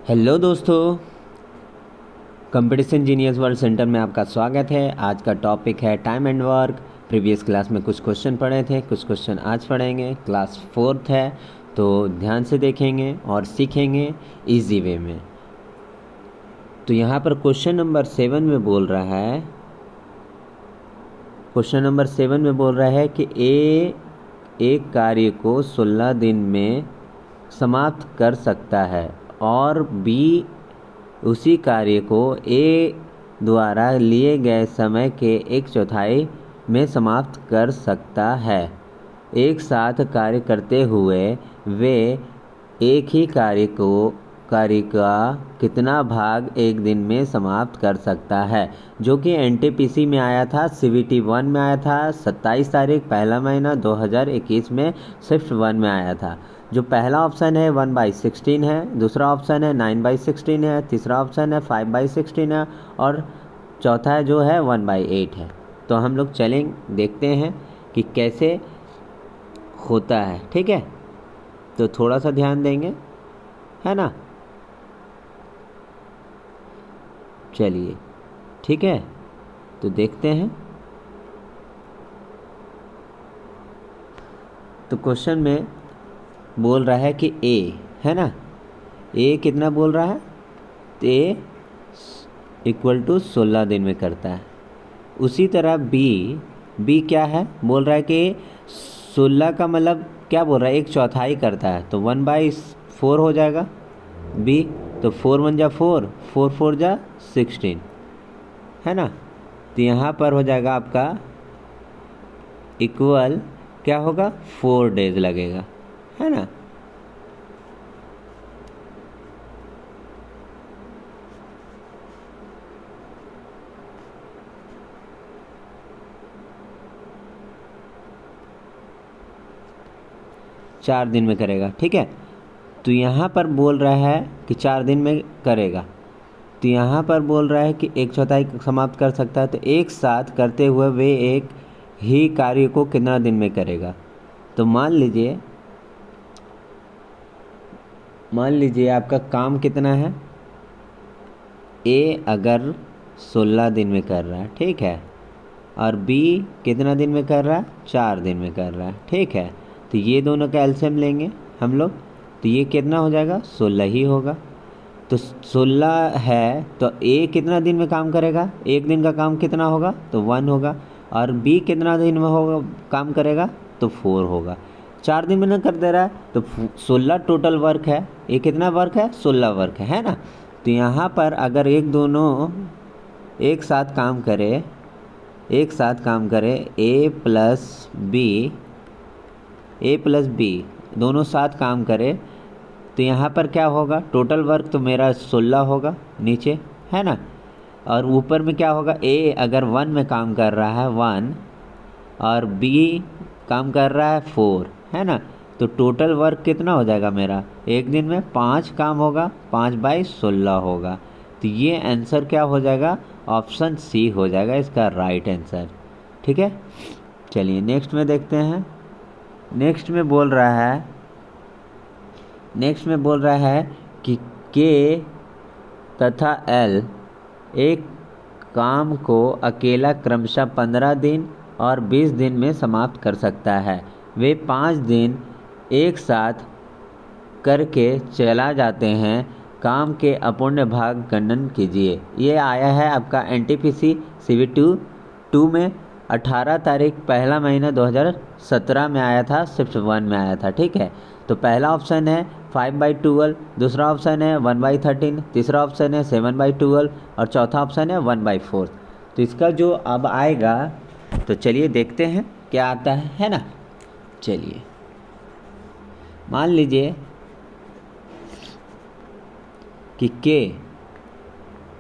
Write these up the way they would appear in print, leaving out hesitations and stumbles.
Hello दोस्तों, competition engineers world centre में आपका स्वागत है। आज का टॉपिक है time and work. Previous class में कुछ क्वेश्चन पढ़े थे, कुछ क्वेश्चन आज पढ़ेंगे। क्लास 4th है तो ध्यान से देखेंगे और सीखेंगे इजी वे में। तो यहाँ पर क्वेश्चन नंबर 7 में बोल रहा है, कि एक कार्य को 16 दिन में समाप्त कर सकता है और बी उसी कार्य को ए द्वारा लिए गए समय के 1/4 में समाप्त कर सकता है। एक साथ कार्य करते हुए वे एक ही कार्य का कितना भाग एक दिन में समाप्त कर सकता है, जो कि एनटीपीसी में आया था, सीवीटी 1 में आया था 27 तारीख पहला महीना 2021 में शिफ्ट 1 में आया था। जो पहला ऑप्शन है 1/16 है, दूसरा ऑप्शन है 9/16 है, तीसरा ऑप्शन है 5/16 है और चौथा जो है 1/8 है। तो हम लोग चलेंगे देखते हैं कि कैसे होता है। ठीक है, तो थोड़ा सा ध्यान देंगे, है ना। चलिए ठीक है, तो देखते हैं। तो क्वेश्चन में बोल रहा है कि ए, है ना, ए कितना बोल रहा है, तो ए = 16 दिन में करता है। उसी तरह बी क्या है, बोल रहा है कि 16 का मतलब क्या बोल रहा है, 1/4 करता है, तो 1/4 हो जाएगा बी। तो 4 1 जा 4, 4 4 जा 16, है ना। तो यहाँ पर हो जाएगा आपका इक्वल क्या होगा, 4 डेज लगेगा, है ना। चार दिन में करेगा, ठीक है। तो यहाँ पर बोल रहा है कि 4 दिन में करेगा, तो यहाँ पर बोल रहा है कि 1/4 समाप्त कर सकता है। तो एक साथ करते हुए वे एक ही कार्य को कितना दिन में करेगा। तो मान लीजिए आपका काम कितना है, ए अगर 16 दिन में कर रहा है, ठीक है, और बी कितना दिन में कर रहा है, 4 दिन में कर रहा है, ठीक है। तो ये दोनों का एलसीएम लेंगे हम लोग, तो ये कितना हो जाएगा, 16 ही होगा। तो 16 है तो ए कितना दिन में काम करेगा, एक दिन का काम कितना होगा, तो 1 होगा। और बी कितना दिन में होगा काम करेगा, तो 4 होगा। 4 दिन में ना कर दे रहा है, तो 16 टोटल वर्क है। ये कितना वर्क है, 16 वर्क है ना। तो यहाँ पर अगर दोनों एक साथ काम करे ए प्लस बी दोनों साथ काम करे, तो यहाँ पर क्या होगा, टोटल वर्क तो मेरा 16 होगा नीचे, है ना। और ऊपर में क्या होगा, ए अगर 1 में काम कर रहा है 1 और बी काम कर रहा है 4, है ना। तो टोटल वर्क कितना हो जाएगा मेरा, एक दिन में 5 काम होगा, 5/16 होगा। तो ये आंसर क्या हो जाएगा, ऑप्शन सी हो जाएगा इसका राइट आंसर। ठीक है, चलिए नेक्स्ट में देखते हैं। नेक्स्ट में बोल रहा है कि के तथा एल एक काम को अकेला क्रमशः 15 दिन और 20 दिन में समाप्त कर सकता है। वे 5 दिन एक साथ करके चला जाते हैं। काम के अपूर्ण भाग गणन कीजिए। ये आया है आपका एनटीपीसी सीवी 2 में 18 तारीख पहला महीना 2017 में आया था, शिफ्ट 1 में आया था, ठीक है। तो पहला ऑप्शन है 5/12, दूसरा ऑप्शन है 1/13, तीसरा ऑप्शन है 7/12 और चौथा ऑप्शन है 1/4। तो इसका जो अब आएगा, तो चलिए देखते हैं क्या आता है ना। चलिए मान लीजिए कि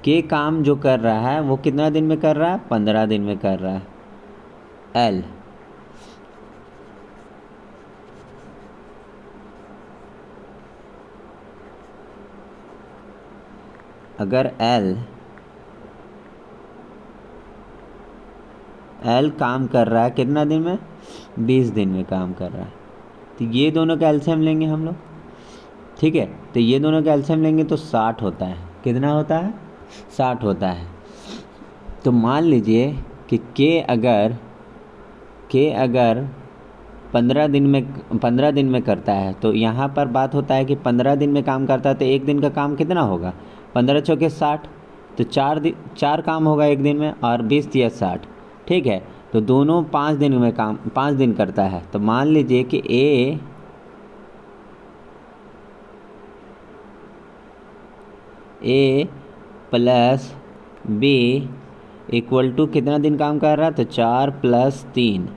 के काम जो कर रहा है वो कितना दिन में कर रहा है, 15 दिन में कर रहा है। एल अगर एल काम कर रहा है कितना दिन में, 20 दिन में काम कर रहा है। तो ये दोनों का एलसीएम लेंगे हम लोग, ठीक है, तो ये दोनों का एलसीएम लेंगे तो 60 होता है। कितना होता है? 60 होता है। तो मान लीजिए कि के अगर 15 दिन में करता है, तो यहाँ पर बात होता है कि 15 दिन में काम करता है तो एक दिन का काम कितना होगा? 15 चौके 60, तो 4 काम होगा एक दिन में, और 20 तिया 60। ठीक है, तो दोनों 5 दिन में काम 5 दिन करता है। तो मान लीजिए कि ए प्लस बी इक्वल टू कितना दिन काम कर रहा है? तो 4 + 3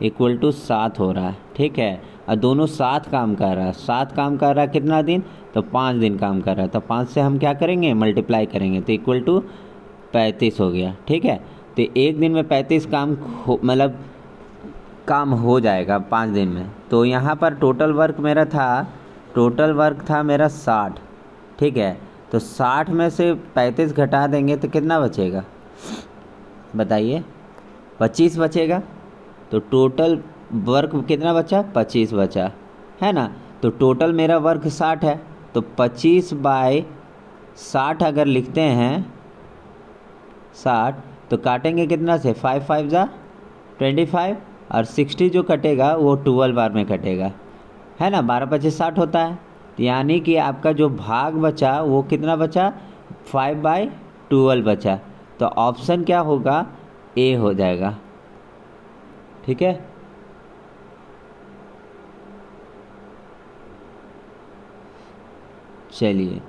इक्वल टू 7 हो रहा है। ठीक है, और दोनों 7 काम कर रहा है। 7 काम कर रहा है कितना दिन? तो 5 दिन काम कर रहा है। तो 5 से हम क्या करेंगे? मल्टीप्लाई करेंगे, तो इक्वल टू 35 हो गया। ठीक है, तो एक दिन में 35 काम मतलब काम हो जाएगा 5 दिन में। तो यहाँ पर टोटल वर्क था मेरा 60। ठीक है, तो 60 में से 35 घटा देंगे तो कितना बचेगा बताइए? 25 बचेगा। तो टोटल वर्क कितना बचा? 25 बचा, है ना। तो टोटल मेरा वर्क 60 है, तो 25/60 अगर लिखते हैं 60, तो काटेंगे कितना से? 5 × 5 = 25, और 60 जो कटेगा वो 12 बार में कटेगा, है ना। 12×25 = 60 होता है। यानी कि आपका जो भाग बचा वो कितना बचा? 5/12 बचा। तो ऑप्शन क्या होगा? ए हो जाएगा। ठीक है, चलिए,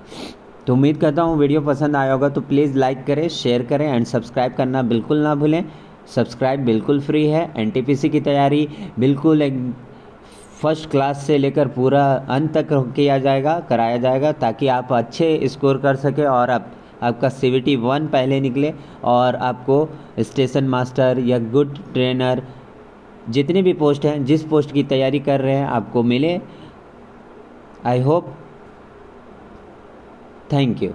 तो उम्मीद करता हूँ वीडियो पसंद आया होगा। तो प्लीज़ लाइक करें, शेयर करें एंड सब्सक्राइब करना बिल्कुल ना भूलें। सब्सक्राइब बिल्कुल फ्री है। एनटीपीसी की तैयारी बिल्कुल एक फर्स्ट क्लास से लेकर पूरा अंत तक कराया जाएगा, ताकि आप अच्छे स्कोर कर सकें और आपका CVT 1 पहले निकले, और आपको स्टेशन मास्टर या गुड ट्रेनर जितनी भी पोस्ट हैं, जिस पोस्ट की तैयारी कर रहे हैं, आपको मिले। I hope. Thank you.